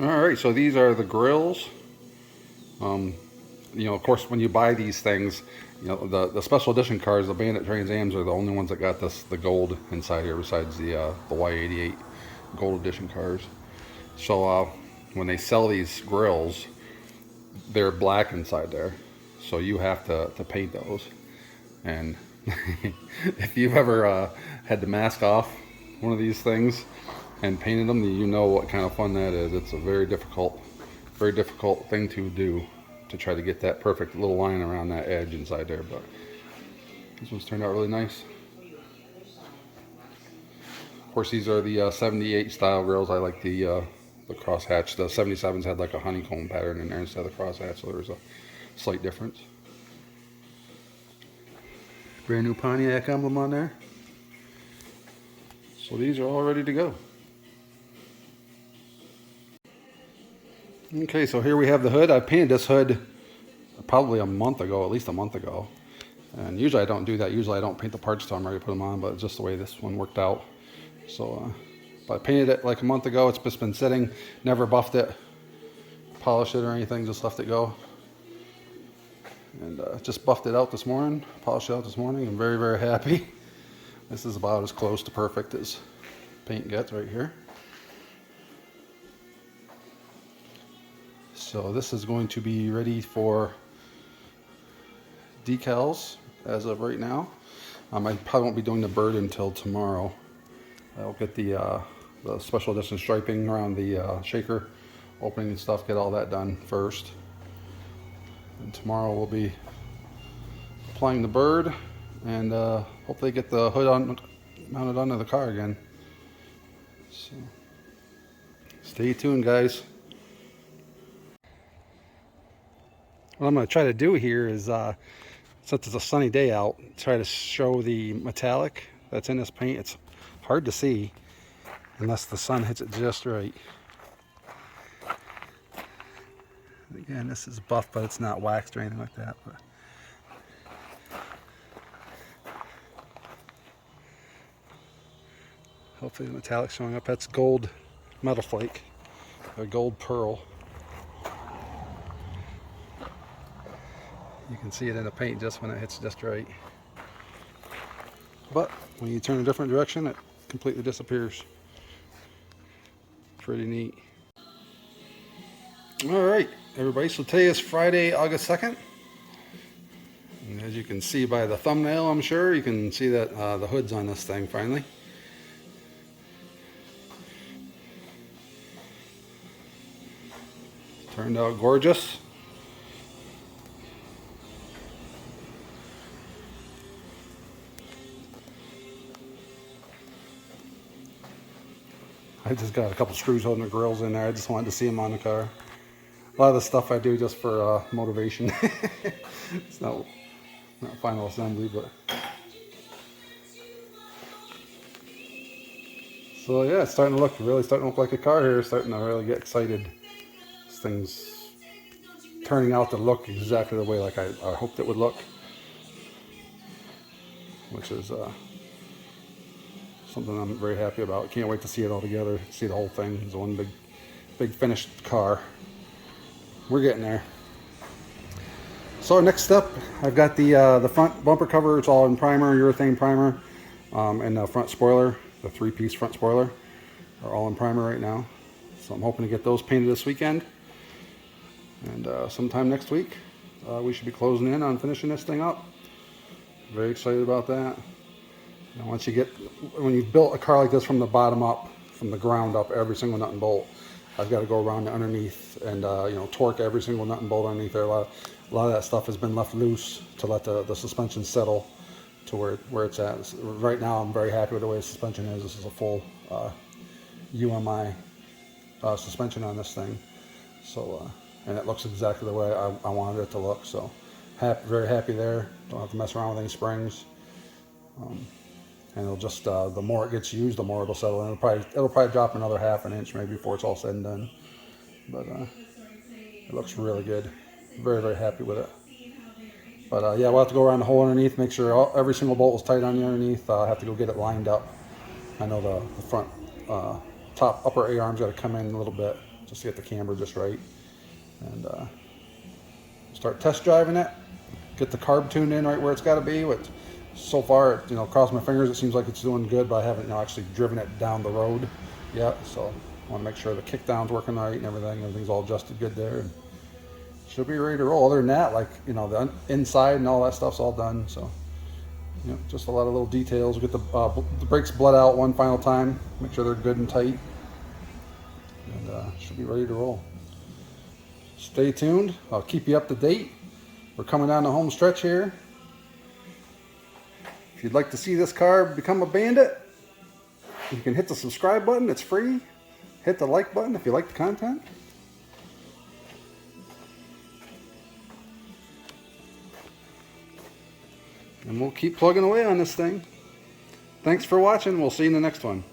All right, so these are the grills. Of course, when you buy these things, the special edition cars, the Bandit Trans Ams, are the only ones that got the gold inside here, besides the Y88 gold edition cars. So when they sell these grills, they're black inside there, so you have to paint those. And if you've ever had to mask off one of these things and painted them, you know what kind of fun that is. It's a very difficult thing to do, to try to get that perfect little line around that edge inside there. But these ones turned out really nice. Of course, these are the 78 style grills. I like the crosshatch. The 77s had like a honeycomb pattern in there instead of the crosshatch, so there was a slight difference. Brand new Pontiac emblem on there. So these are all ready to go. Okay, so here we have the hood. I painted this hood probably a month ago, at least a month ago. And usually I don't do that. Usually I don't paint the parts till I'm ready to put them on, but it's just the way this one worked out. So, but I painted it like a month ago. It's just been sitting, never buffed it, polished it or anything, just left it go. And just buffed it out this morning, polished it out this morning. I'm very, very happy. This is about as close to perfect as paint gets right here. So this is going to be ready for decals as of right now. I probably won't be doing the bird until tomorrow. I'll get the special edition striping around the shaker opening and stuff, get all that done first. And tomorrow we'll be applying the bird and hopefully get the hood mounted onto the car again. So stay tuned, guys. What I'm going to try to do here is, since it's a sunny day out, try to show the metallic that's in this paint. It's hard to see unless the sun hits it just right. Again, this is buff, but it's not waxed or anything like that. But hopefully the metallic's showing up. That's gold metal flake, a gold pearl. You can see it in the paint just when it hits just right. But when you turn a different direction, it completely disappears. Pretty neat. All right, everybody, so today is Friday, August 2nd. And as you can see by the thumbnail, I'm sure, you can see that the hood's on this thing finally. Turned out gorgeous. I just got a couple screws holding the grills in there. I just wanted to see them on the car. A lot of the stuff I do just for motivation. It's not final assembly, but so yeah, it's starting to look like a car here. Starting to really get excited. This thing's turning out to look exactly the way like I hoped it would look, which is something I'm very happy about. Can't wait to see it all together, see the whole thing. It's one big finished car. We're getting there. So next up, I've got the front bumper cover. It's all in primer, urethane primer, and the front spoiler, the 3-piece front spoiler, are all in primer right now. So I'm hoping to get those painted this weekend, and sometime next week we should be closing in on finishing this thing up. Very excited about that. And when you've built a car like this from the bottom up, from the ground up, every single nut and bolt, I've got to go around underneath and torque every single nut and bolt underneath there. A lot of that stuff has been left loose to let the suspension settle to where it's at. Right now, I'm very happy with the way the suspension is. This is a full UMI suspension on this thing, so and it looks exactly the way I wanted it to look. So very happy there. Don't have to mess around with any springs. And it'll just the more it gets used, the more it'll settle in. It'll probably drop another ½ an inch maybe before it's all said and done. But it looks really good. Very, very happy with it. But yeah, we'll have to go around the hole underneath, make sure every single bolt is tight on the underneath. I'll have to go get it lined up. I know the front top upper A-arm's got to come in a little bit just to get the camber just right. And start test driving it. Get the carb tuned in right where it's got to be. Which so far, you know, across my fingers, it seems like it's doing good, but I haven't, you know, actually driven it down the road yet. So I want to make sure the kickdown's working right and everything. Everything's all adjusted good there. And should be ready to roll. Other than that, like, you know, the inside and all that stuff's all done. So, you know, just a lot of little details. We'll get the brakes bled out one final time. Make sure they're good and tight. And should be ready to roll. Stay tuned. I'll keep you up to date. We're coming down the home stretch here. If you'd like to see this car become a Bandit, you can hit the subscribe button. It's free. Hit the like button if you like the content. And we'll keep plugging away on this thing. Thanks for watching. We'll see you in the next one.